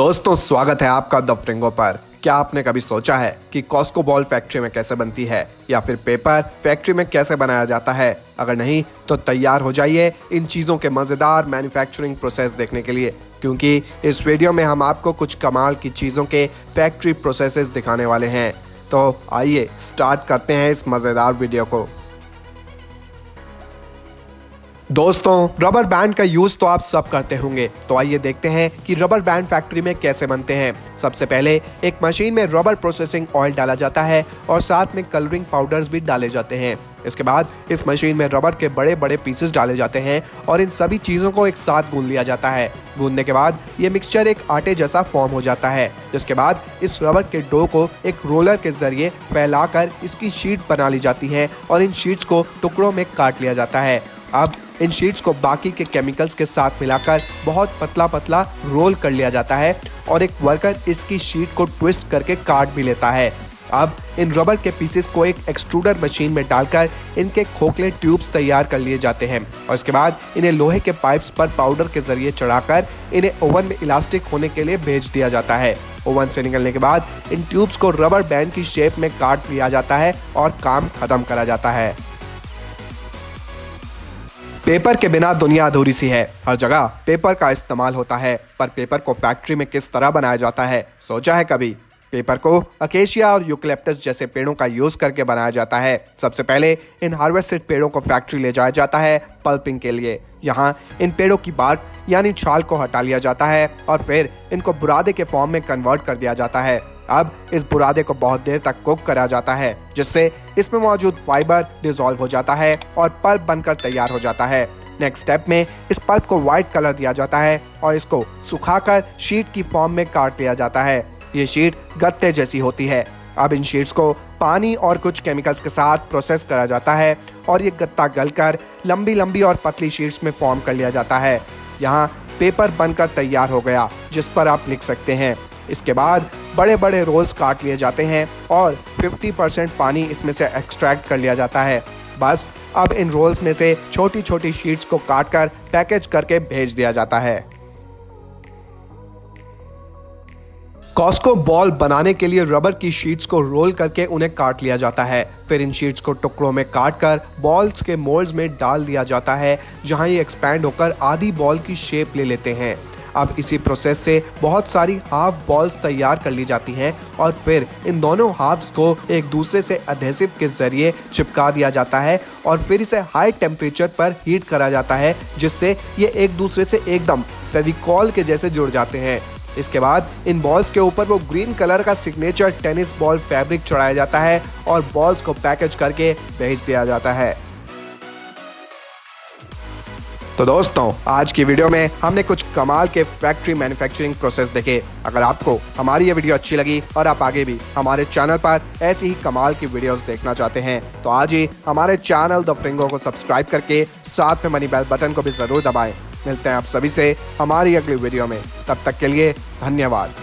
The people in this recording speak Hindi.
दोस्तों स्वागत है आपका द फ्रिंगो पर। क्या आपने कभी सोचा है कि कॉस्को बॉल फैक्ट्री में कैसे बनती है या फिर पेपर फैक्ट्री में कैसे बनाया जाता है? अगर नहीं तो तैयार हो जाइए इन चीज़ों के मज़ेदार मैन्युफैक्चरिंग प्रोसेस देखने के लिए, क्योंकि इस वीडियो में हम आपको कुछ कमाल की चीज़ों के फैक्ट्री प्रोसेसेस दिखाने वाले हैं। तो आइए स्टार्ट करते हैं इस मज़ेदार वीडियो को। दोस्तों रबर बैंड का यूज तो आप सब करते होंगे, तो आइए देखते हैं कि रबर बैंड फैक्ट्री में कैसे बनते हैं। सबसे पहले एक मशीन में रबर प्रोसेसिंग ऑयल डाला जाता है और साथ में कलरिंग पाउडर्स भी डाले जाते हैं। इसके बाद इस मशीन में रबर के बड़े बड़े पीसेस डाले जाते हैं और इन सभी चीज़ों को एक साथ गूंद लिया जाता है। गूंदने के बाद ये मिक्सचर एक आटे जैसा फॉर्म हो जाता है, जिसके बाद इस रबर के डो को एक रोलर के जरिए फैलाकर इसकी शीट बना ली जाती है और इन शीट्स को टुकड़ों में काट लिया जाता है। अब इन शीट्स को बाकी के केमिकल्स के साथ मिलाकर बहुत पतला पतला रोल कर लिया जाता है और एक वर्कर इसकी शीट को ट्विस्ट करके काट भी लेता है। अब इन रबर के पीसेस को एक एक्सट्रूडर मशीन में डालकर इनके खोखले ट्यूब्स तैयार कर लिए जाते हैं और इसके बाद इन्हें लोहे के पाइप्स पर पाउडर के जरिए चढ़ाकर इन्हें ओवन में इलास्टिक होने के लिए भेज दिया जाता है। ओवन से निकलने के बाद इन ट्यूब्स को रबर बैंड की शेप में काट लिया जाता है और काम खत्म करा जाता है। पेपर के बिना दुनिया अधूरी सी है। हर जगह पेपर का इस्तेमाल होता है, पर पेपर को फैक्ट्री में किस तरह बनाया जाता है, सोचा है कभी? पेपर को अकेशिया और यूकलिप्टस जैसे पेड़ों का यूज करके बनाया जाता है। सबसे पहले इन हार्वेस्टेड पेड़ों को फैक्ट्री ले जाया जाता है पल्पिंग के लिए। यहाँ इन पेड़ों की बार्क यानी छाल को हटा लिया जाता है और फिर इनको बुरादे के फॉर्म में कन्वर्ट कर दिया जाता है। अब इस बुरादे को बहुत देर तक कुक करा जाता है, जिससे इसमें मौजूद फाइबर डिसॉल्व हो जाता है और पल्प बनकर तैयार हो जाता है। नेक्स्ट स्टेप में इस पल्प को व्हाइट कलर दिया जाता है और इसको सुखाकर शीट की फॉर्म में काट लिया जाता है। ये शीट गत्ते जैसी होती है। अब इन शीट्स को पानी और कुछ केमिकल्स के साथ प्रोसेस करा जाता है और ये गत्ता गलकर लंबी लंबी और पतली शीट्स में फॉर्म कर लिया जाता है। यहाँ पेपर बनकर तैयार हो गया, जिस पर आप लिख सकते हैं। इसके बाद बड़े बड़े रोल्स काट लिए जाते हैं और 50% पानी इसमें से एक्सट्रैक्ट कर लिया जाता है। बस अब इन रोल्स में से छोटी छोटी शीट्स को काटकर पैकेज करके भेज दिया जाता है। कॉस्को बॉल बनाने के लिए रबर की शीट्स को रोल करके उन्हें काट लिया जाता है। फिर इन शीट्स को टुकड़ों में काटकर बॉल्स के मोल्ड्स में डाल दिया जाता है, जहां ये एक्सपैंड होकर आधी बॉल की शेप ले लेते हैं। अब इसी प्रोसेस से बहुत सारी हाफ बॉल्स तैयार कर ली जाती हैं और फिर इन दोनों हाफ्स को एक दूसरे से एडहेसिव के जरिए चिपका दिया जाता है और फिर इसे हाई टेम्परेचर पर हीट करा जाता है, जिससे ये एक दूसरे से एकदम फेविकॉल के जैसे जुड़ जाते हैं। इसके बाद इन बॉल्स के ऊपर वो ग्रीन कलर का सिग्नेचर टेनिस बॉल फैब्रिक चढ़ाया जाता है और बॉल्स को पैकेज करके भेज दिया जाता है। तो दोस्तों आज की वीडियो में हमने कुछ कमाल के फैक्ट्री मैन्युफैक्चरिंग प्रोसेस देखे। अगर आपको हमारी ये वीडियो अच्छी लगी और आप आगे भी हमारे चैनल पर ऐसी ही कमाल की वीडियोस देखना चाहते हैं, तो आज ही हमारे चैनल द फ्रिंगो को सब्सक्राइब करके साथ में मनी बेल बटन को भी जरूर दबाएं। मिलते हैं आप सभी से हमारी अगली वीडियो में, तब तक के लिए धन्यवाद।